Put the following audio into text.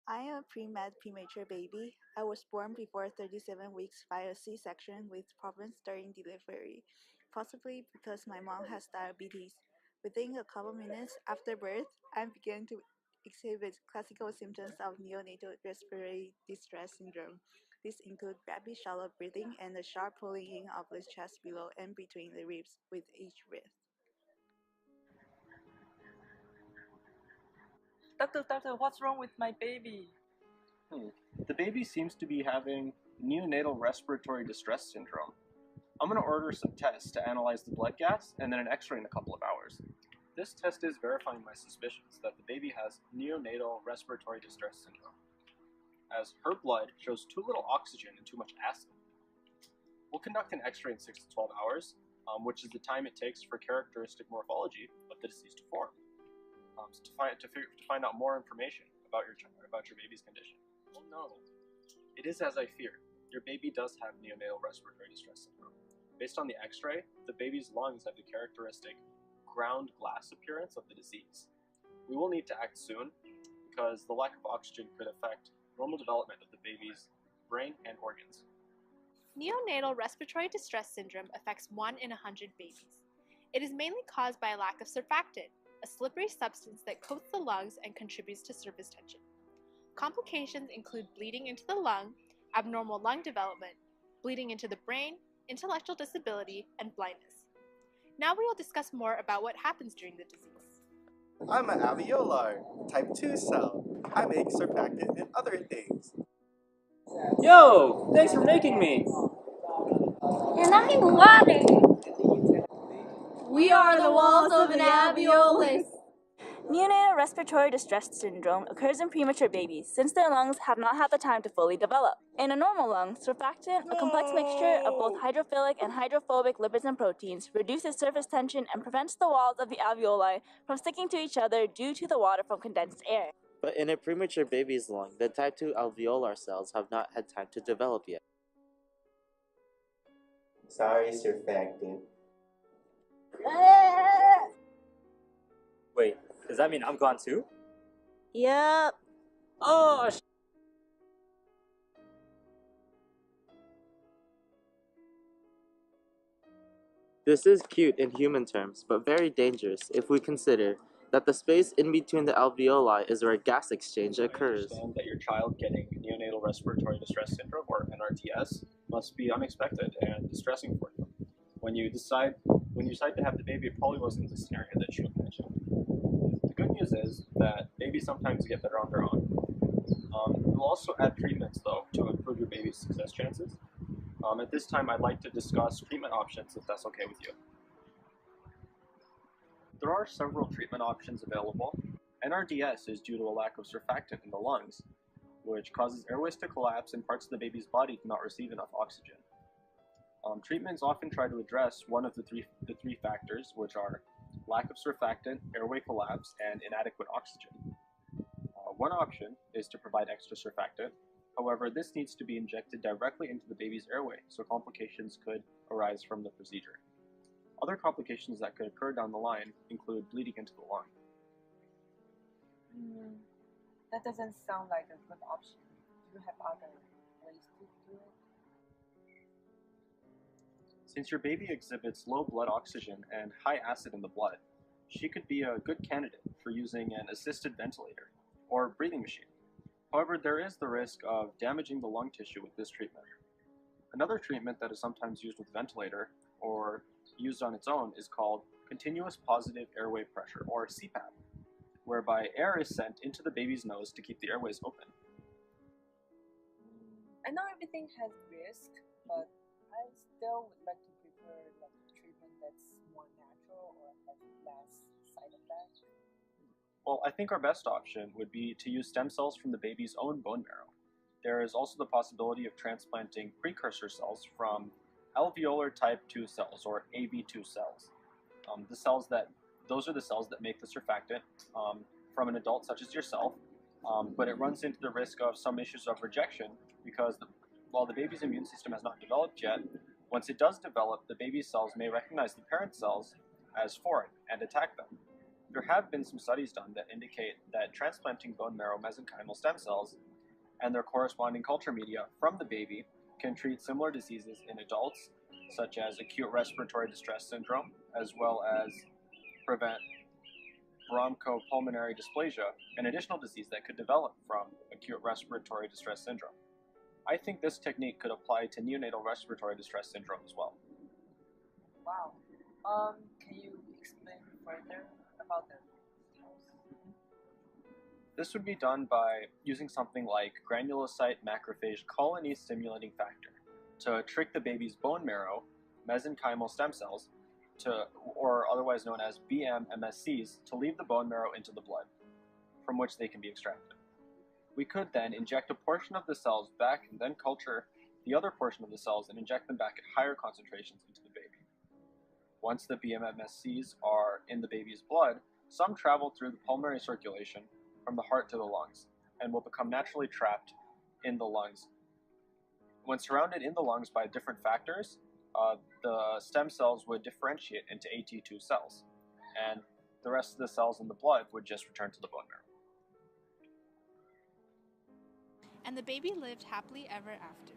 I am a pre-med premature baby. I was born before 37 weeks via C-section with problems during delivery, possibly because my mom has diabetes. Within a couple minutes after birth, I began to exhibit classical symptoms of neonatal respiratory distress syndrome. These include rapid shallow breathing and a sharp pulling in of the chest below and between the ribs with each breath. Doctor, what's wrong with my baby? The baby seems to be having neonatal respiratory distress syndrome. I'm going to order some tests to analyze the blood gas and then an x-ray in a couple of hours. This test is verifying my suspicions that the baby has neonatal respiratory distress syndrome, as her blood shows too little oxygen and too much acid. We'll conduct an x-ray in 6 to 12 hours, which is the time it takes for characteristic morphology of the disease to form, to find out more information about your baby's condition. Oh no, it is as I feared. Your baby does have neonatal respiratory distress syndrome. Based on the x-ray, the baby's lungs have the characteristic ground glass appearance of the disease. We will need to act soon because the lack of oxygen could affect normal development of the baby's brain and organs. Neonatal respiratory distress syndrome affects 1 in 100 babies. It is mainly caused by a lack of surfactant, a slippery substance that coats the lungs and contributes to surface tension. Complications include bleeding into the lung, abnormal lung development, bleeding into the brain, intellectual disability, and blindness. Now we will discuss more about what happens during the disease. I'm an alveolar, type 2 cell. I make surfactant and other things. Yo, thanks for making me. And I'm water. We are the walls of an alveolus. Neonatal respiratory distress syndrome occurs in premature babies since their lungs have not had the time to fully develop. In a normal lung, surfactant, a complex mixture of both hydrophilic and hydrophobic lipids and proteins, reduces surface tension and prevents the walls of the alveoli from sticking to each other due to the water from condensed air. But in a premature baby's lung, the type 2 alveolar cells have not had time to develop yet. Sorry, surfactant. Wait, does that mean I'm gone too? Yep. Oh, This is cute in human terms, but very dangerous if we consider that the space in between the alveoli is where gas exchange occurs. I understand that your child getting neonatal respiratory distress syndrome, or NRDS, must be unexpected and distressing for you. When you decide to have the baby, it probably wasn't the scenario that you imagined. The good news is that babies sometimes get better on their own. We'll also add treatments, though, to improve your baby's success chances. At this time, I'd like to discuss treatment options, if that's okay with you. There are several treatment options available. NRDS is due to a lack of surfactant in the lungs, which causes airways to collapse and parts of the baby's body to not receive enough oxygen. Treatments often try to address one of the three factors, which are lack of surfactant, airway collapse, and inadequate oxygen. One option is to provide extra surfactant. However, this needs to be injected directly into the baby's airway, so complications could arise from the procedure. Other complications that could occur down the line include bleeding into the lung. That doesn't sound like a good option. Do you have other ways to do it? Since your baby exhibits low blood oxygen and high acid in the blood, she could be a good candidate for using an assisted ventilator or breathing machine. However, there is the risk of damaging the lung tissue with this treatment. Another treatment that is sometimes used with ventilator or used on its own is called continuous positive airway pressure, or CPAP, whereby air is sent into the baby's nose to keep the airways open. I know everything has risk, but I still would like to prefer a treatment that's more natural or has less side effects. Well, I think our best option would be to use stem cells from the baby's own bone marrow. There is also the possibility of transplanting precursor cells from alveolar type 2 cells, or AV2 cells. Those are the cells that make the surfactant from an adult such as yourself, but it runs into the risk of some issues of rejection because while the baby's immune system has not developed yet, once it does develop, the baby's cells may recognize the parent cells as foreign and attack them. There have been some studies done that indicate that transplanting bone marrow mesenchymal stem cells and their corresponding culture media from the baby can treat similar diseases in adults, such as acute respiratory distress syndrome, as well as prevent bronchopulmonary dysplasia, an additional disease that could develop from acute respiratory distress syndrome. I think this technique could apply to neonatal respiratory distress syndrome as well. Wow. Can you explain further about the details? This would be done by using something like granulocyte macrophage colony stimulating factor to trick the baby's bone marrow mesenchymal stem cells or otherwise known as BMMSCs, to leave the bone marrow into the blood, from which they can be extracted. We could then inject a portion of the cells back and then culture the other portion of the cells and inject them back at higher concentrations into the baby. Once the BMMSCs are in the baby's blood, some travel through the pulmonary circulation from the heart to the lungs and will become naturally trapped in the lungs. When surrounded in the lungs by different factors, the stem cells would differentiate into AT2 cells, and the rest of the cells in the blood would just return to the bone marrow. And the baby lived happily ever after.